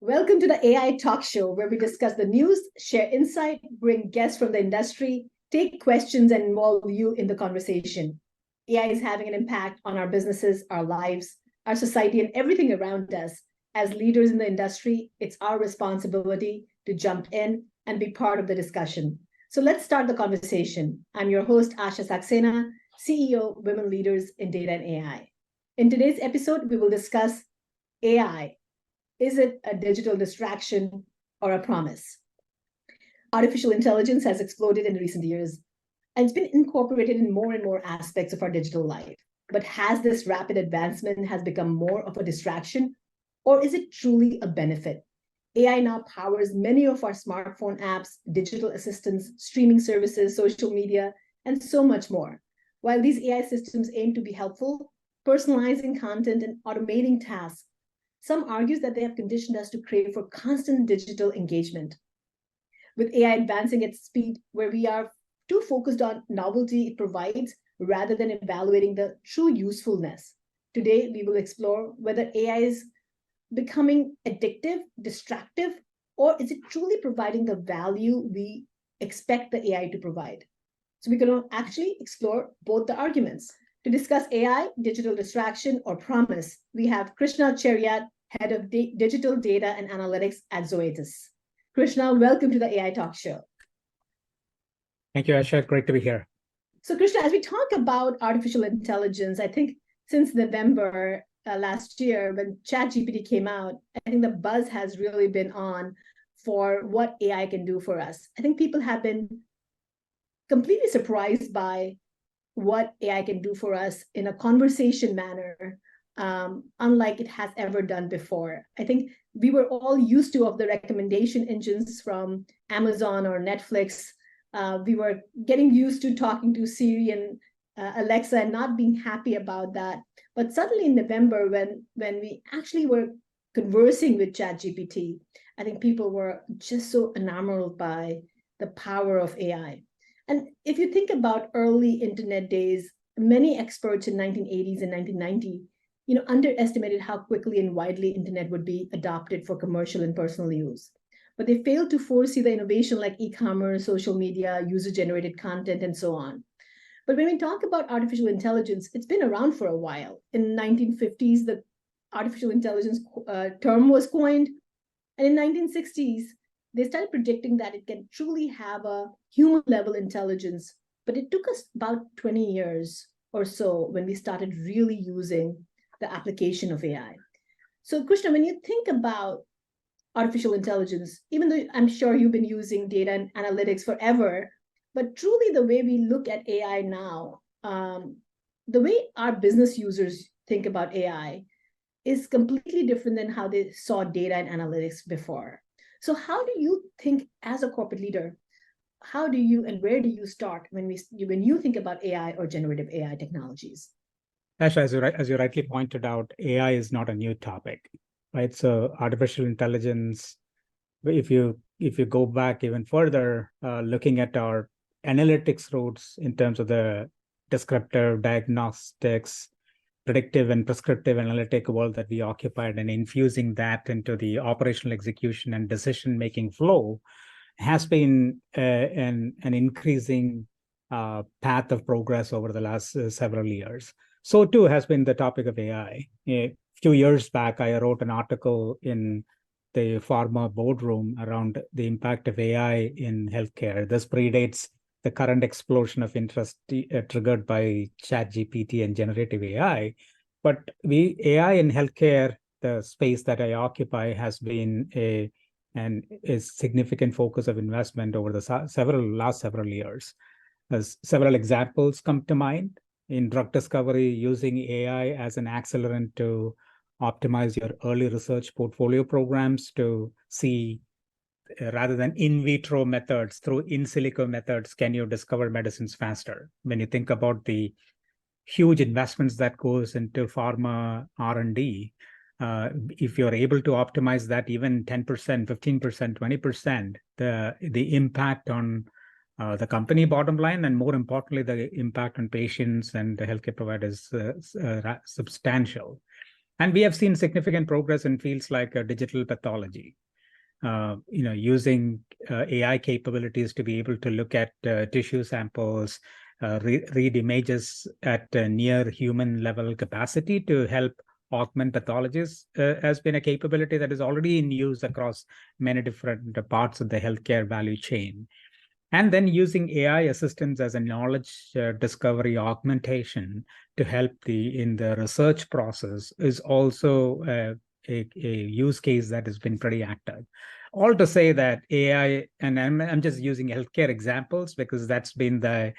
Welcome to the AI Talk Show, where we discuss the news, share insight, bring guests from the industry, take questions, and involve you in the conversation. AI is having an impact on our businesses, our lives, our society, and everything around us. As leaders in the industry, it's our responsibility to jump in and be part of the discussion. So let's start the conversation. I'm your host, Asha Saxena, CEO, Women Leaders in Data and AI. In today's episode, we will discuss AI. Is it a digital distraction or a promise? Artificial intelligence has exploded in recent years, and it's been incorporated in more and more aspects of our digital life. But has this rapid advancement has become more of a distraction, or is it truly a benefit? AI now powers many of our smartphone apps, digital assistants, streaming services, social media, and so much more. While these AI systems aim to be helpful, personalizing content and automating tasks, some argues that they have conditioned us to crave for constant digital engagement. With AI advancing at speed where we are too focused on novelty it provides rather than evaluating the true usefulness. Today, we will explore whether AI is becoming addictive, distractive, or is it truly providing the value we expect the AI to provide? So we can actually explore both the arguments. To discuss AI, digital distraction, or promise, we have Krishna Cheriath, Head of Digital Data and Analytics at Zoetis. Krishna, welcome to the AI Talk Show. Thank you, Asha. Great to be here. So Krishna, as we talk about artificial intelligence, I think since November last year, when ChatGPT came out, I think the buzz has really been on for what AI can do for us. I think people have been completely surprised by what AI can do for us in a conversation manner, unlike it has ever done before. I think we were all used to of the recommendation engines from Amazon or Netflix. We were getting used to talking to Siri and Alexa and not being happy about that. But suddenly in November, when we actually were conversing with ChatGPT, I think people were just so enamored by the power of AI. And if you think about early internet days, many experts in 1980s and 1990, underestimated how quickly and widely internet would be adopted for commercial and personal use. But they failed to foresee the innovation like e-commerce, social media, user-generated content, and so on. But when we talk about artificial intelligence, it's been around for a while. In the 1950s, the artificial intelligence term was coined. And in 1960s, they started predicting that it can truly have a human-level intelligence. But it took us about 20 years or so when we started really using the application of AI. So Krishna, when you think about artificial intelligence, even though I'm sure you've been using data and analytics forever, but truly the way we look at AI now, the way our business users think about AI is completely different than how they saw data and analytics before. So how do you think as a corporate leader, how do you and where do you start when you think about AI or generative AI technologies? Asha, as you rightly pointed out, AI is not a new topic, right? So artificial intelligence, if you go back even further, looking at our analytics roots in terms of the descriptive, diagnostics, predictive and prescriptive analytic world that we occupied, and infusing that into the operational execution and decision-making flow has been an increasing path of progress over the last several years. So too has been the topic of AI. A few years back, I wrote an article in the pharma boardroom around the impact of AI in healthcare. This predates the current explosion of interest triggered by ChatGPT and generative AI. But AI in healthcare, the space that I occupy, has been a significant focus of investment over the last several years. As several examples come to mind, in drug discovery, using AI as an accelerant to optimize your early research portfolio programs to see, rather than in vitro methods, through in silico methods, can you discover medicines faster? When you think about the huge investments that goes into pharma R&D, if you're able to optimize that even 10%, 15%, 20%, the impact on the company bottom line, and more importantly, the impact on patients and the healthcare providers substantial. And we have seen significant progress in fields like digital pathology, using AI capabilities to be able to look at tissue samples, read images at near human level capacity to help augment pathologies has been a capability that is already in use across many different parts of the healthcare value chain. And then using AI assistance as a knowledge discovery augmentation to help in the research process is also a use case that has been pretty active. All to say that AI, and I'm just using healthcare examples because that's been the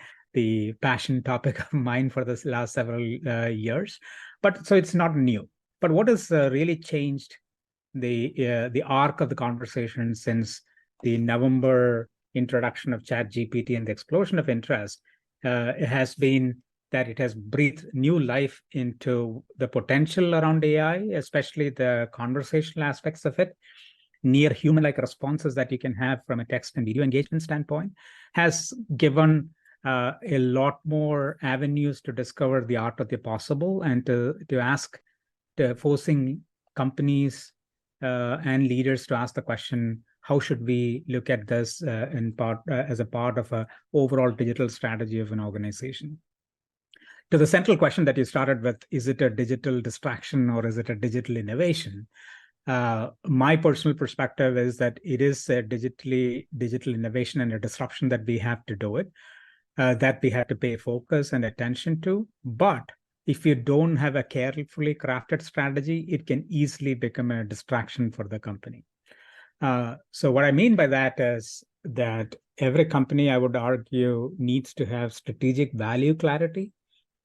passion topic of mine for this last several years. But so it's not new. But what has really changed the arc of the conversation since the November introduction of ChatGPT and the explosion of interest has been that it has breathed new life into the potential around AI, especially the conversational aspects of it. Near human-like responses that you can have from a text and video engagement standpoint has given a lot more avenues to discover the art of the possible and to ask, forcing companies and leaders to ask the question, how should we look at this as a part of an overall digital strategy of an organization? To the central question that you started with, is it a digital distraction or is it a digital innovation? My personal perspective is that it is a digital innovation and a disruption that we have to do it, that we have to pay focus and attention to. But if you don't have a carefully crafted strategy, it can easily become a distraction for the company. So what I mean by that is that every company, I would argue, needs to have strategic value clarity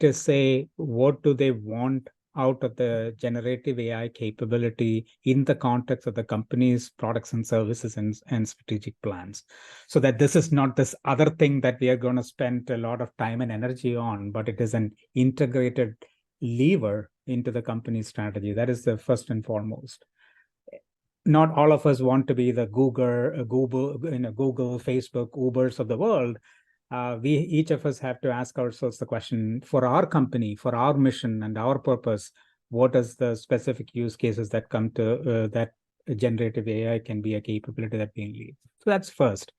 to say what do they want out of the generative AI capability in the context of the company's products and services and strategic plans. So that this is not this other thing that we are going to spend a lot of time and energy on, but it is an integrated lever into the company's strategy. That is the first and foremost. Not all of us want to be the Google, Facebook, Ubers of the world. Each of us have to ask ourselves the question, for our company, for our mission and our purpose, what is the specific use cases that come to that generative AI can be a capability that we need. So that's first.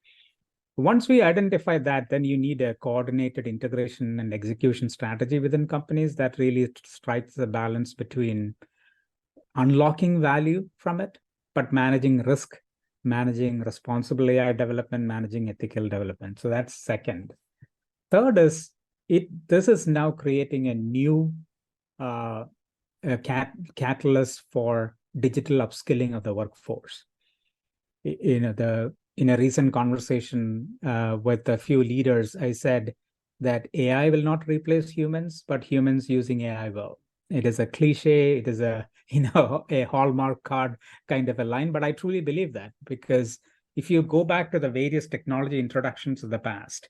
Once we identify that, then you need a coordinated integration and execution strategy within companies that really strikes the balance between unlocking value from it, but managing risk, managing responsible AI development, managing ethical development. So that's second. Third is this is now creating a new catalyst for digital upskilling of the workforce. In a recent conversation with a few leaders, I said that AI will not replace humans, but humans using AI will. It is a cliche, it is a Hallmark card kind of a line, but I truly believe that, because if you go back to the various technology introductions of the past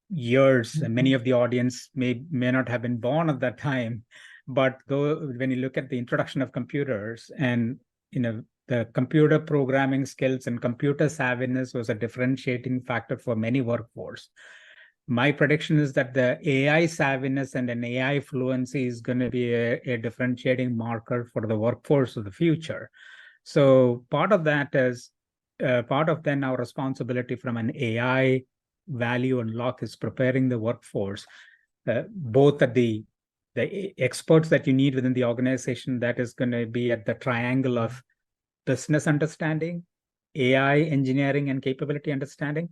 years, many of the audience may not have been born at that time, but though when you look at the introduction of computers and the computer programming skills and computer savviness was a differentiating factor for many workforce. My prediction is that the AI savviness and an AI fluency is going to be a differentiating marker for the workforce of the future. So part of that is part of then our responsibility from an AI value unlock is preparing the workforce, both at the experts that you need within the organization that is going to be at the triangle of business understanding, AI engineering and capability understanding,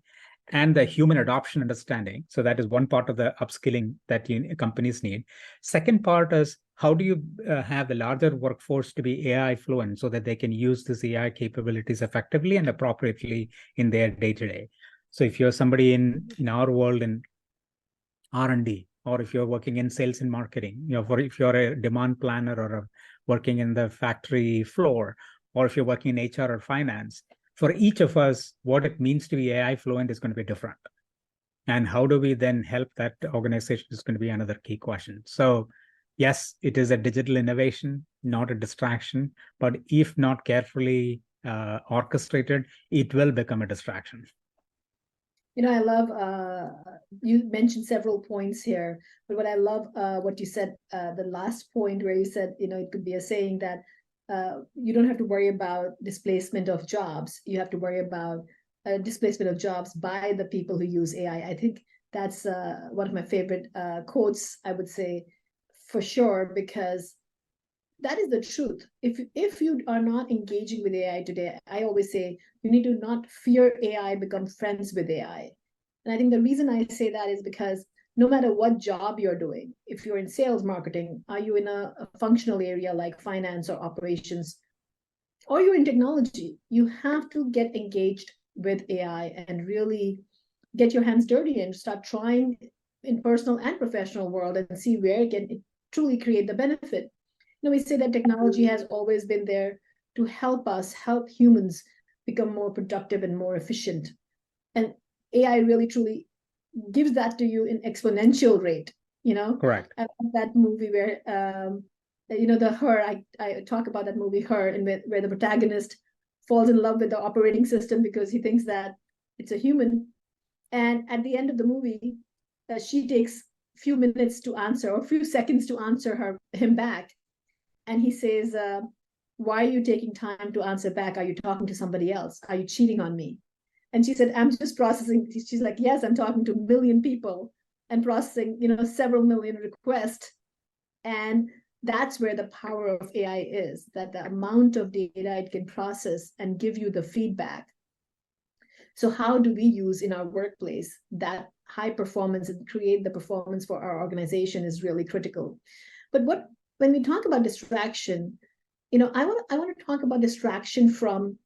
and the human adoption understanding. So that is one part of the upskilling that companies need. Second part is, how do you have the larger workforce to be AI fluent so that they can use these AI capabilities effectively and appropriately in their day-to-day? So if you're somebody in our world in R&D, or if you're working in sales and marketing, if you're a demand planner or working in the factory floor, or if you're working in HR or finance, for each of us, what it means to be AI fluent is going to be different. And how do we then help that organization is going to be another key question. So yes, it is a digital innovation, not a distraction, but if not carefully orchestrated, it will become a distraction. I love, you mentioned several points here, but what I love, what you said, the last point where you said, it could be a saying that you don't have to worry about displacement of jobs. You have to worry about displacement of jobs by the people who use AI. I think that's one of my favorite quotes, I would say, for sure, because that is the truth. If you are not engaging with AI today, I always say you need to not fear AI, become friends with AI. And I think the reason I say that is because no matter what job you're doing, if you're in sales marketing, are you in a functional area like finance or operations, or you're in technology, you have to get engaged with AI and really get your hands dirty and start trying in personal and professional world and see where it can truly create the benefit. We say that technology has always been there to help us, help humans become more productive and more efficient. And AI really truly gives that to you in exponential rate. Correct. I love that movie where the Her, I talk about that movie Her, and where the protagonist falls in love with the operating system because he thinks that it's a human. And at the end of the movie, she takes a few minutes to answer, or a few seconds to answer him back. And he says, why are you taking time to answer back? Are you talking to somebody else? Are you cheating on me? And she said, I'm just processing. She's like, yes, I'm talking to 1 million people and processing, several million requests. And that's where the power of AI is, that the amount of data it can process and give you the feedback. So how do we use in our workplace that high performance and create the performance for our organization is really critical. But when we talk about distraction, I want to talk about distraction from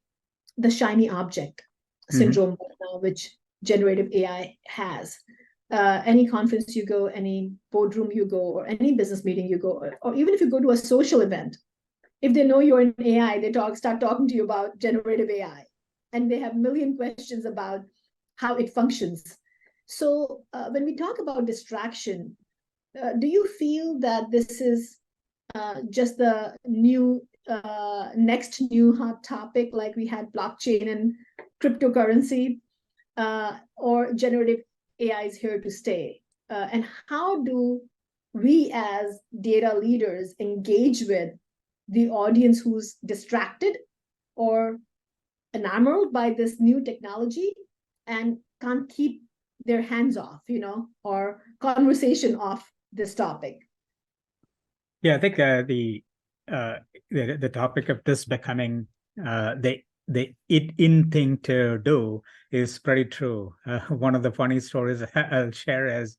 the shiny object syndrome, which generative AI has. Any conference you go, any boardroom you go, or any business meeting you go, or even if you go to a social event, if they know you're in AI, they start talking to you about generative AI, and they have a million questions about how it functions. So when we talk about distraction, do you feel that this is just the next new hot topic, like we had blockchain and cryptocurrency, or generative AI is here to stay? And how do we as data leaders engage with the audience who's distracted or enamored by this new technology and can't keep their hands off, or conversation off this topic? Yeah, I think the topic of this becoming the in thing to do is pretty true. One of the funny stories I'll share is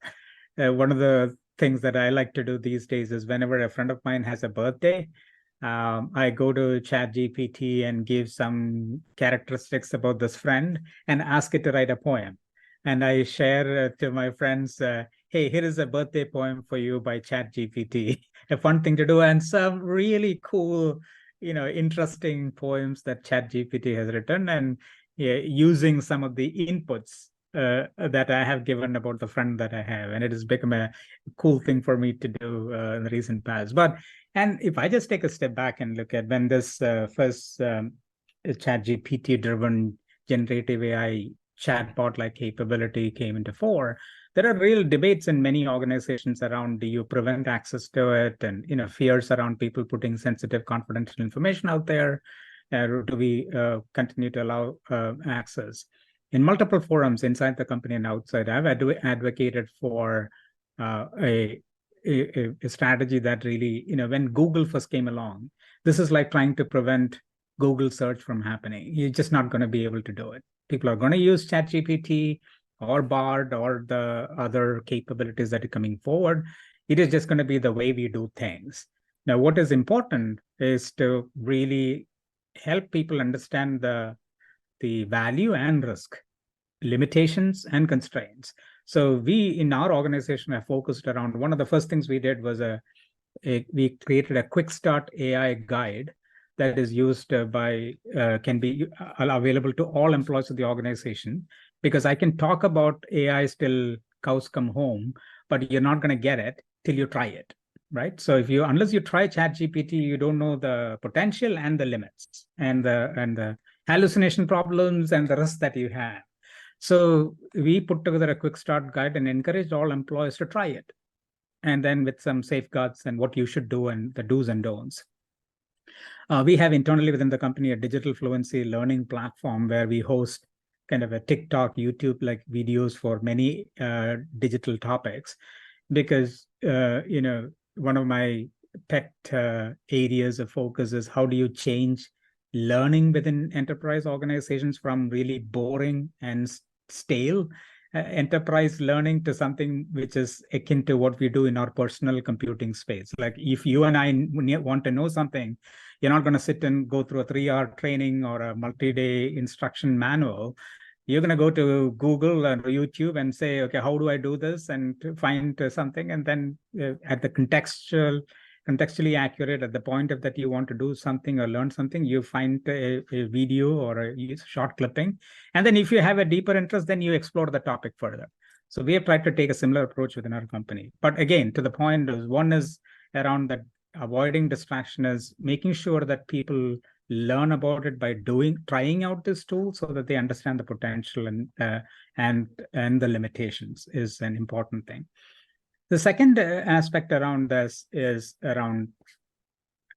one of the things that I like to do these days is whenever a friend of mine has a birthday, I go to ChatGPT and give some characteristics about this friend and ask it to write a poem. And I share to my friends, hey, here is a birthday poem for you by ChatGPT. A fun thing to do, and some really cool, interesting poems that ChatGPT has written, and using some of the inputs that I have given about the friend that I have, and it has become a cool thing for me to do in the recent past. And if I just take a step back and look at when this first ChatGPT driven generative AI chatbot like capability came into fore, there are real debates in many organizations around, do you prevent access to it, and fears around people putting sensitive confidential information out there, do we continue to allow access? In multiple forums inside the company and outside, I've advocated for a strategy that really, when Google first came along, this is like trying to prevent Google search from happening. You're just not going to be able to do it. People are going to use ChatGPT or Bard or the other capabilities that are coming forward. It is just going to be the way we do things. Now, what is important is to really help people understand the value and risk, limitations and constraints. So we in our organization are focused around, one of the first things we did was we created a quick start AI guide that is used can be available to all employees of the organization, because I can talk about AI till cows come home, but you're not going to get it till you try it, right? So unless you try ChatGPT, you don't know the potential and the limits and the hallucination problems and the risks that you have. So we put together a quick start guide and encouraged all employees to try it. And then with some safeguards and what you should do and the do's and don'ts. We have internally within the company a digital fluency learning platform where we host kind of a TikTok, YouTube like videos for many digital topics, because one of my pet areas of focus is how do you change learning within enterprise organizations from really boring and stale enterprise learning to something which is akin to what we do in our personal computing space. Like if you and I want to know something, you're not going to sit and go through a 3-hour training or a multi-day instruction manual. You're going to go to Google and YouTube and say, okay, how do I do this? And to find something. And then at the contextually accurate at the point of that you want to do something or learn something, you find a video or a short clipping. And then if you have a deeper interest, then you explore the topic further. So we have tried to take a similar approach within our company. But again, to the point, one is around that avoiding distraction is making sure that people learn about it by trying out this tool so that they understand the potential and the limitations is an important thing. The second aspect around this is around,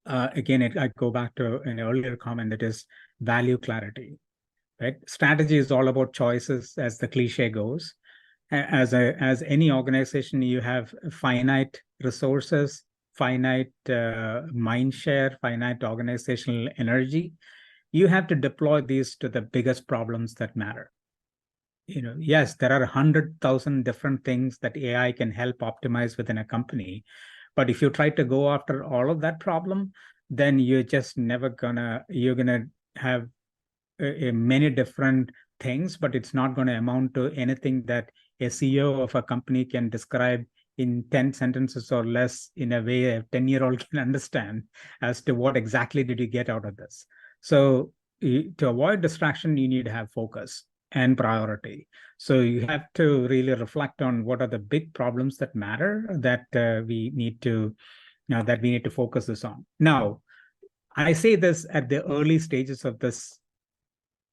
again, I go back to an earlier comment, that is value clarity, right? Strategy is all about choices, as the cliche goes. As any organization, you have finite resources, finite mind share, finite organizational energy. You have to deploy these to the biggest problems that matter. Yes, there are 100,000 different things that AI can help optimize within a company. But if you try to go after all of that problem, then you're just never you're gonna have many different things, but it's not going to amount to anything that a CEO of a company can describe in 10 sentences or less in a way a 10-year-old can understand as to what exactly did you get out of this. So to avoid distraction, you need to have focus and priority. So you have to really reflect on what are the big problems that matter that we need to focus this on. Now, I say this at the early stages of this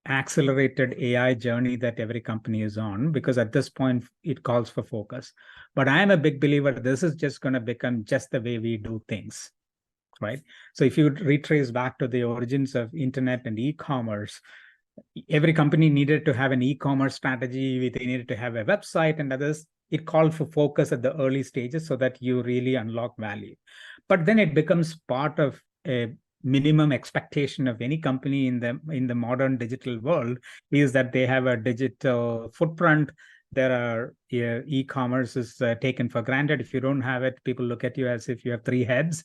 accelerated AI journey that every company is on, because at this point it calls for focus. But I am a big believer this is just going to become just the way we do things, right? So if you retrace back to the origins of internet and e-commerce, every company needed to have an e-commerce strategy. They needed to have a website and others. It called for focus at the early stages so that you really unlock value. But then it becomes part of a minimum expectation of any company in the modern digital world is that they have a digital footprint. There are e-commerce is taken for granted. If you don't have it, people look at you as if you have 3 heads.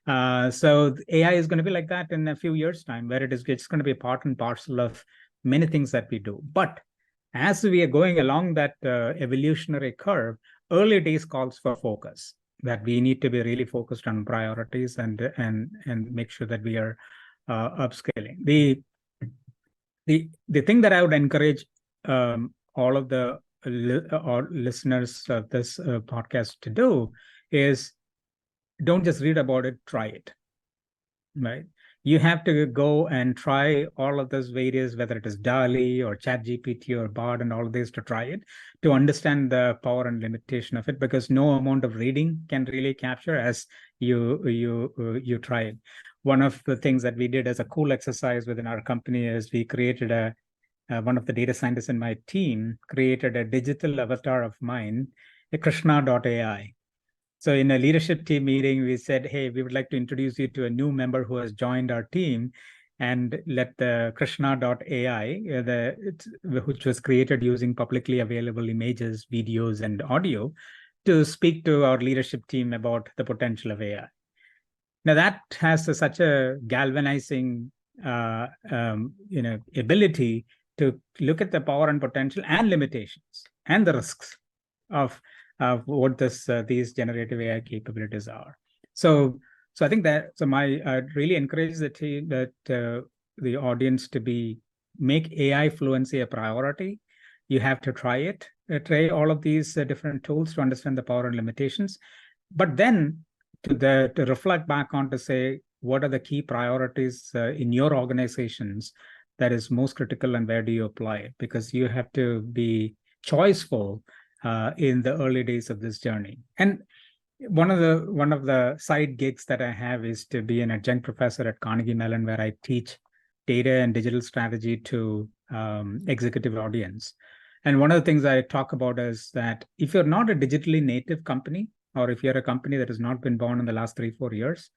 So AI is going to be like that in a few years' time, where it's going to be part and parcel of many things that we do. But as we are going along that evolutionary curve, early days calls for focus, that we need to be really focused on priorities and make sure that we are upscaling. The thing that I would encourage all of the listeners of this podcast to do is don't just read about it, try it, right? You have to go and try all of those various, whether it is DALL-E or ChatGPT or Bard and all of these, to try it, to understand the power and limitation of it, because no amount of reading can really capture as you try it. One of the things that we did as a cool exercise within our company is we created one of the data scientists in my team created a digital avatar of mine, a Krishna.ai. So in a leadership team meeting, we said, hey, we would like to introduce you to a new member who has joined our team, and let the Krishna.ai, which was created using publicly available images, videos, and audio, to speak to our leadership team about the potential of AI. Now that has such a galvanizing ability to look at the power and potential and limitations and the risks of what these generative AI capabilities are. So I think that I really encourage the team, that the audience to make AI fluency a priority. You have to try try all of these different tools to understand the power and limitations, but then to reflect back on to say what are the key priorities in your organizations that is most critical, and where do you apply it? Because you have to be choiceful in the early days of this journey. And one of the side gigs that I have is to be an adjunct professor at Carnegie Mellon, where I teach data and digital strategy to executive audience. And one of the things I talk about is that if you're not a digitally native company, or if you're a company that has not been born in the last 3-4 years,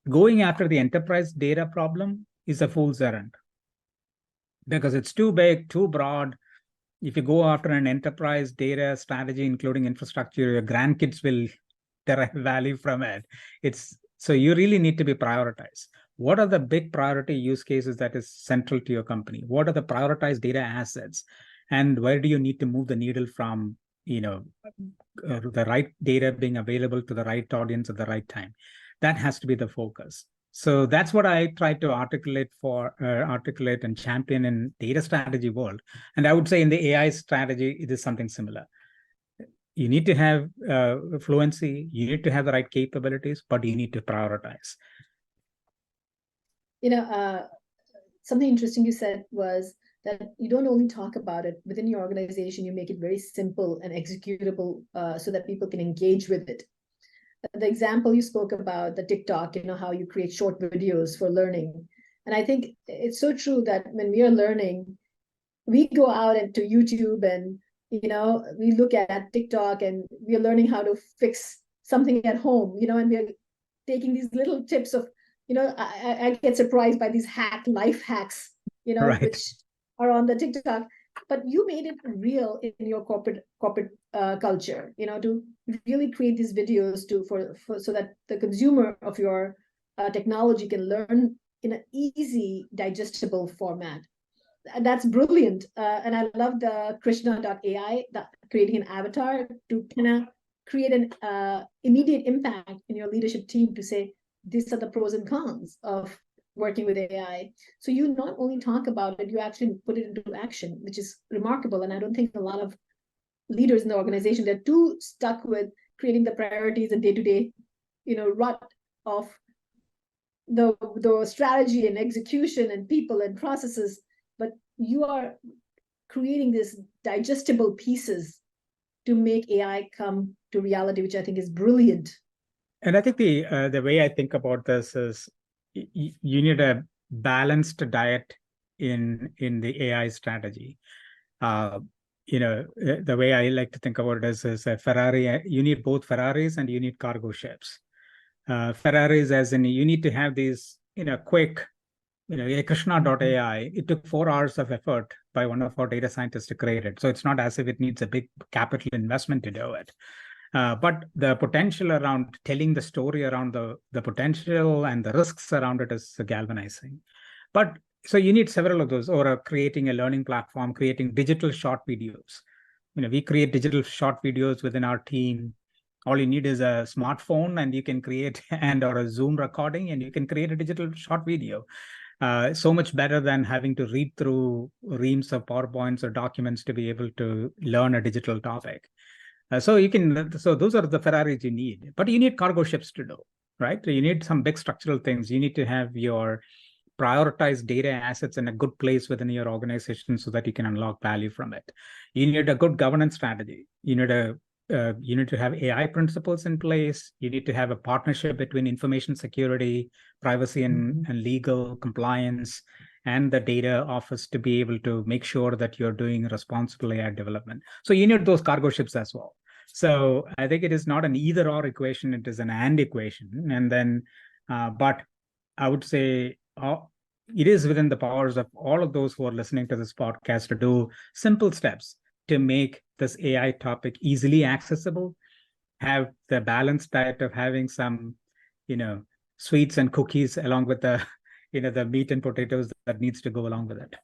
going after the enterprise data problem is a fool's errand, because it's too big, too broad. If you go after an enterprise data strategy, including infrastructure, your grandkids will derive value from it. So you really need to be prioritized. What are the big priority use cases that is central to your company? What are the prioritized data assets? And where do you need to move the needle from, the right data being available to the right audience at the right time? That has to be the focus. So that's what I try to articulate and champion in data strategy world. And I would say in the AI strategy, it is something similar. You need to have fluency, you need to have the right capabilities, but you need to prioritize. Something interesting you said was that you don't only talk about it within your organization, you make it very simple and executable so that people can engage with it. The example you spoke about, the TikTok, how you create short videos for learning. And I think it's so true that when we are learning, we go out into YouTube and, we look at TikTok and we're learning how to fix something at home, and we're taking these little tips of, I get surprised by these life hacks, Right. which are on the TikTok. But you made it real in your corporate culture, to really create these videos so that the consumer of your technology can learn in an easy, digestible format. And that's brilliant. And I love the Krishna.ai, creating an avatar to kind of create an immediate impact in your leadership team to say, these are the pros and cons of working with AI. So you not only talk about it, you actually put it into action, which is remarkable. And I don't think a lot of leaders in the organization, they're too stuck with creating the priorities and day-to-day, rut of the strategy and execution and people and processes. But you are creating these digestible pieces to make AI come to reality, which I think is brilliant. And I think the way I think about this is you need a balanced diet in the AI strategy. The way I like to think about it is a Ferrari. You need both Ferraris and you need cargo ships. Ferraris, as in you need to have these, quick, Krishna.ai. It took 4 hours of effort by one of our data scientists to create it. So it's not as if it needs a big capital investment to do it. But the potential around telling the story around the potential and the risks around it is galvanizing. But so you need several of those, or creating a learning platform, creating digital short videos. We create digital short videos within our team. All you need is a smartphone and you can create or a Zoom recording and you can create a digital short video. So much better than having to read through reams of PowerPoints or documents to be able to learn a digital topic. So those are the Ferraris you need, but you need cargo ships to do, right? You need some big structural things. You need to have your prioritized data assets in a good place within your organization so that you can unlock value from it. You need a good governance strategy. You need to have AI principles in place. You need to have a partnership between information security, privacy and legal compliance, and the data office to be able to make sure that you're doing responsible AI development. So you need those cargo ships as well. So I think it is not an either or equation, it is an and equation. And then, but I would say it is within the powers of all of those who are listening to this podcast to do simple steps to make this AI topic easily accessible, have the balanced diet of having some, sweets and cookies along with the meat and potatoes that needs to go along with it.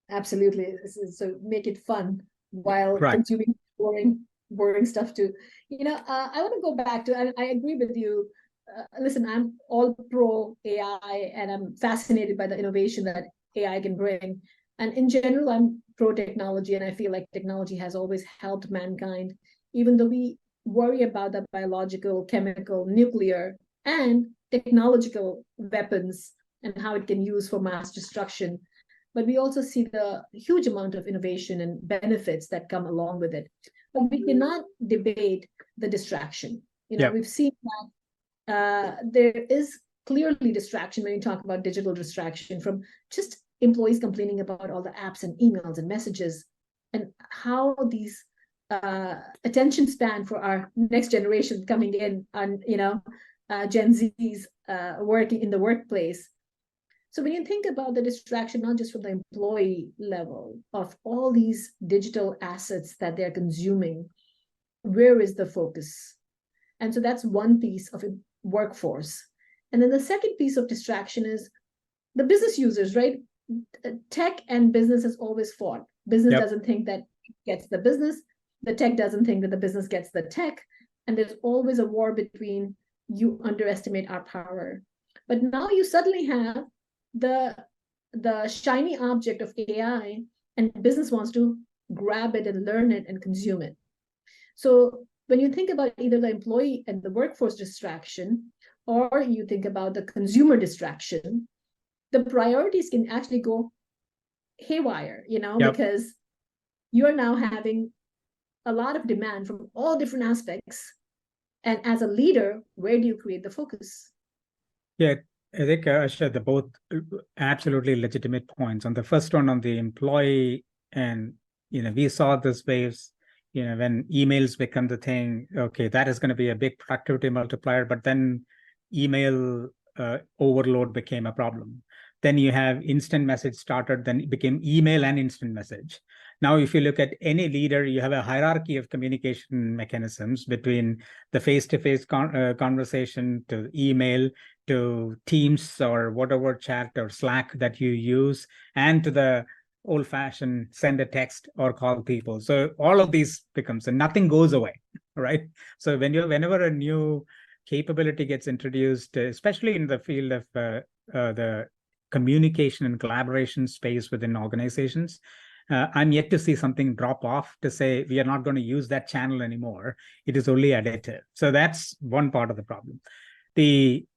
Absolutely. So make it fun while consuming boring stuff too. I want to go back to, I agree with you. Listen, I'm all pro AI and I'm fascinated by the innovation that AI can bring. And in general, I'm pro technology, and I feel like technology has always helped mankind, even though we worry about the biological, chemical, nuclear, and technological weapons and how it can use for mass destruction. But we also see the huge amount of innovation and benefits that come along with it. But we cannot debate the distraction. We've seen that there is clearly distraction when you talk about digital distraction, from just employees complaining about all the apps and emails and messages, and how these attention span for our next generation coming in, and Gen Z's working in the workplace. So when you think about the distraction, not just from the employee level of all these digital assets that they're consuming, where is the focus? And so that's one piece of a workforce. And then the second piece of distraction is the business users, right? Tech and business has always fought. Business doesn't think that it gets the business. The tech doesn't think that the business gets the tech. And there's always a war between, you underestimate our power. But now you suddenly have the shiny object of AI, and business wants to grab it and learn it and consume it. So when you think about either the employee and the workforce distraction, or you think about the consumer distraction, the priorities can actually go haywire, because you're now having a lot of demand from all different aspects. And as a leader, where do you create the focus? Yeah, I think, Asha, the both absolutely legitimate points. On the first one, on the employee, and we saw this waves, when emails become the thing. Okay, that is going to be a big productivity multiplier, but then email overload became a problem. Then you have instant message started, then it became email and instant message. Now, if you look at any leader, you have a hierarchy of communication mechanisms between the face-to-face conversation, to email, to Teams or whatever chat or Slack that you use, and to the old-fashioned send a text or call people. So all of these becomes, and nothing goes away, right? So whenever a new capability gets introduced, especially in the field of the communication and collaboration space within organizations, I'm yet to see something drop off to say we are not going to use that channel anymore. It is only additive. So that's one part of the problem. Today,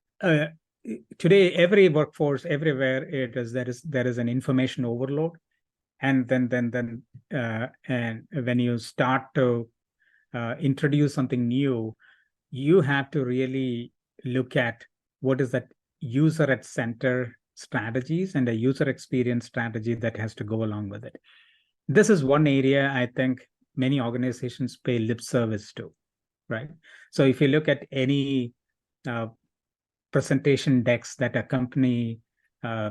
every workforce, everywhere, there is an information overload, and then and when you start to introduce something new, you have to really look at what is that user at center strategies and a user experience strategy that has to go along with it. This is one area I think many organizations pay lip service to, right? So if you look at any presentation decks that accompany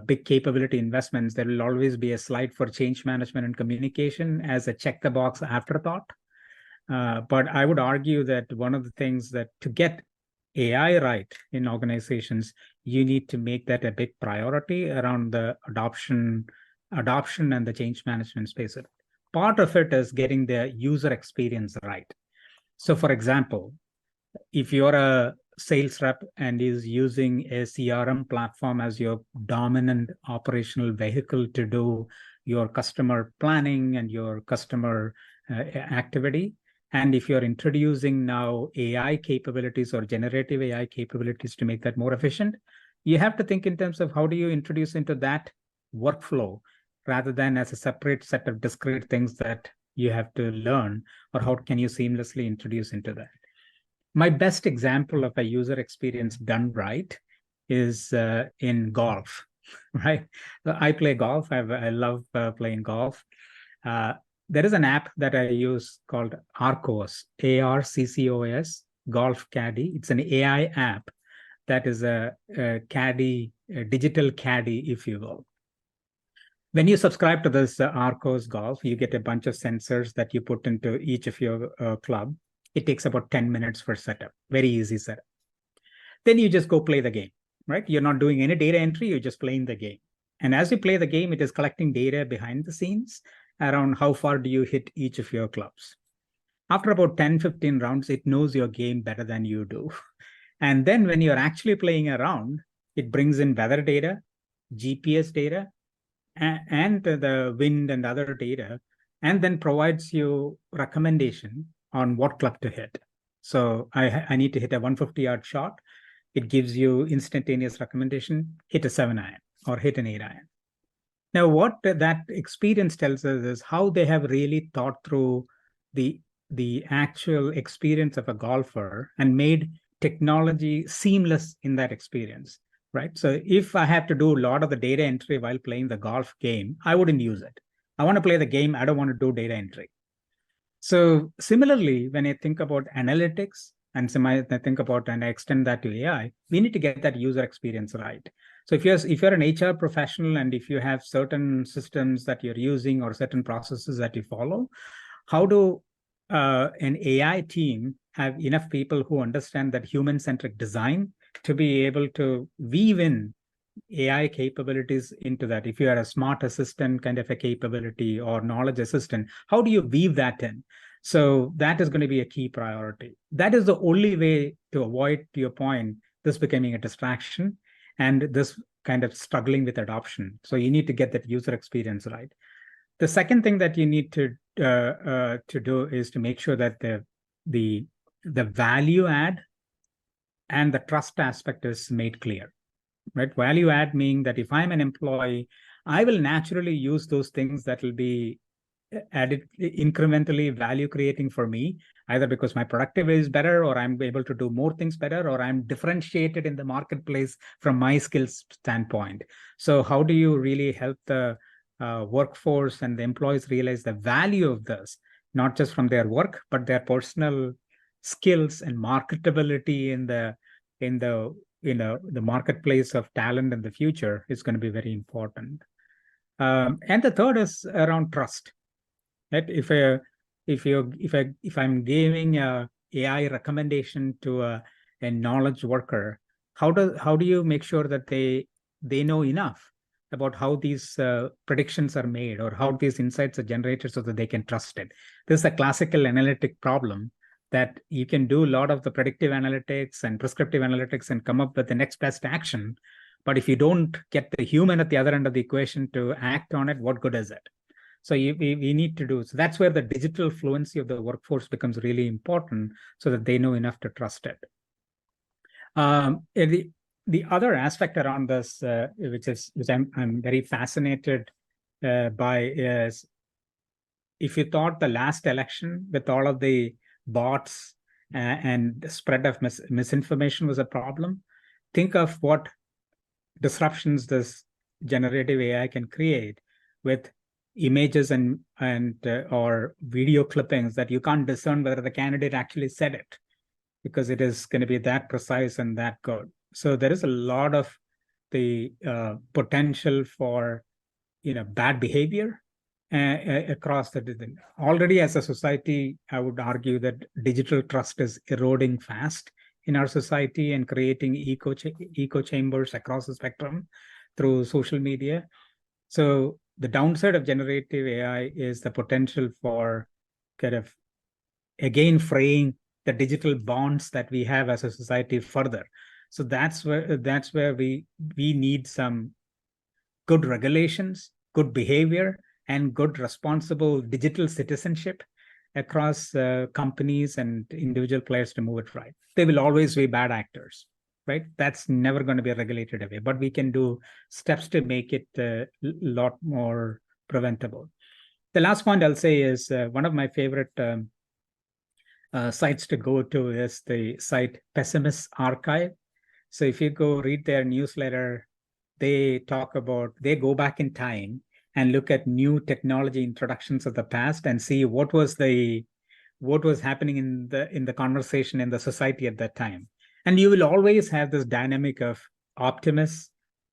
big capability investments, there will always be a slide for change management and communication as a check the box afterthought. But I would argue that one of the things that to get AI right in organizations, you need to make that a big priority around the adoption and the change management space. Part of it is getting the user experience right. So for example, if you're a sales rep and is using a CRM platform as your dominant operational vehicle to do your customer planning and your customer activity, and if you're introducing now AI capabilities or generative AI capabilities to make that more efficient, you have to think in terms of how do you introduce into that workflow rather than as a separate set of discrete things that you have to learn, or how can you seamlessly introduce into that? My best example of a user experience done right is in golf, right? I play golf. I love playing golf. There is an app that I use called Arccos, ARCCOS, Golf Caddy. It's an AI app that is a caddy, a digital caddy, if you will. When you subscribe to this Arccos Golf, you get a bunch of sensors that you put into each of your club. It takes about 10 minutes for setup, very easy setup. Then you just go play the game, right? You're not doing any data entry, you're just playing the game. And as you play the game, it is collecting data behind the scenes around how far do you hit each of your clubs. After about 10, 15 rounds, it knows your game better than you do. And then when you're actually playing around, it brings in weather data, GPS data, and the wind and other data, and then provides you recommendation on what club to hit. So I need to hit a 150-yard shot. it gives you instantaneous recommendation, hit a 7-iron or hit an 8-iron. Now, what that experience tells us is how they have really thought through the actual experience of a golfer and made technology seamless in that experience, right? So if I have to do a lot of the data entry while playing the golf game, I wouldn't use it. I want to play the game. I don't want to do data entry. So similarly, when I think about analytics and I think about and I extend that to AI, we need to get that user experience right. So if you're an HR professional and if you have certain systems that you're using or certain processes that you follow, how do an AI team have enough people who understand that human-centric design to be able to weave in AI capabilities into that? If you are a smart assistant kind of a capability or knowledge assistant, how do you weave that in? So that is going to be a key priority. That is the only way to avoid, to your point, this becoming a distraction and this kind of struggling with adoption. So you need to get that user experience right. The second thing that you need to do is to make sure that the value add and the trust aspect is made clear. Right? Value add meaning that if I'm an employee, I will naturally use those things that will be added incrementally value creating for me, either because my productivity is better or I'm able to do more things better or I'm differentiated in the marketplace from my skills standpoint. So how do you really help the workforce and the employees realize the value of this, not just from their work, but their personal skills and marketability in the marketplace of talent in the future is going to be very important. And the third is around trust. Right? If I'm giving a AI recommendation to a knowledge worker, how do you make sure that they know enough about how these predictions are made or how these insights are generated so that they can trust it? This is a classical analytic problem that you can do a lot of the predictive analytics and prescriptive analytics and come up with the next best action. But if you don't get the human at the other end of the equation to act on it, what good is it? So we need to do, so that's where the digital fluency of the workforce becomes really important so that they know enough to trust it. The other aspect around this, which I'm very fascinated by, is if you thought the last election with all of the bots and the spread of misinformation was a problem, think of what disruptions this generative AI can create with images and or video clippings that you can't discern whether the candidate actually said it, because it is going to be that precise and that good. So there is a lot of the potential for bad behavior across the already as a society. I would argue that digital trust is eroding fast in our society and creating echo chambers across the spectrum through social media. So the downside of generative AI is the potential for kind of again fraying the digital bonds that we have as a society further. So that's where we need some good regulations, good behavior, and good responsible digital citizenship across companies and individual players to move it right. There will always be bad actors, right? That's never going to be regulated away, but we can do steps to make it a lot more preventable. The last point I'll say is one of my favorite sites to go to is the site Pessimist Archive. So if you go read their newsletter, they go back in time and look at new technology introductions of the past and see what was happening in the conversation in the society at that time. And you will always have this dynamic of optimists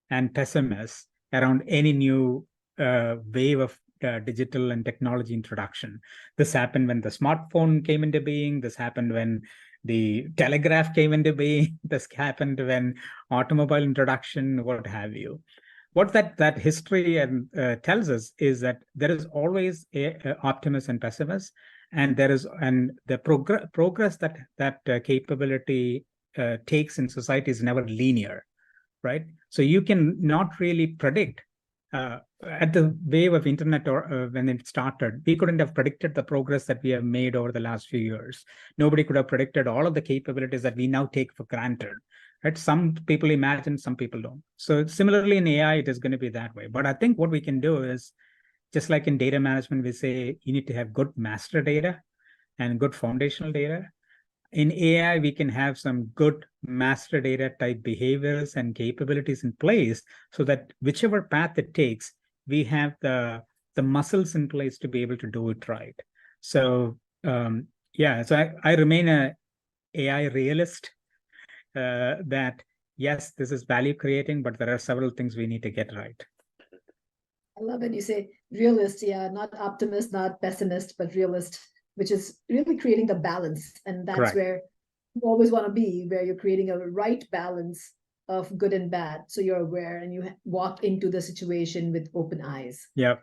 and pessimists around any new wave of digital and technology introduction. This happened when the smartphone came into being. This happened when the telegraph came into being. This happened when automobile introduction, what have you. What that history tells us is that there is always a optimist and pessimist, and the progress that capability takes in society is never linear, right? So you can not really predict. At the wave of internet or when it started, we couldn't have predicted the progress that we have made over the last few years. Nobody could have predicted all of the capabilities that we now take for granted. right? Some people imagine, some people don't. So similarly in AI, it is going to be that way. But I think what we can do is, just like in data management, we say you need to have good master data and good foundational data. In AI, we can have some good master data type behaviors and capabilities in place so that whichever path it takes, we have the muscles in place to be able to do it right. So yeah, so I remain a AI realist, that yes, this is value creating, but there are several things we need to get right. I love it. You say realist, yeah, not optimist, not pessimist, but realist, which is really creating the balance. And that's Correct. where you always want to be, where you're creating a right balance of good and bad. So you're aware and you walk into the situation with open eyes. Yep.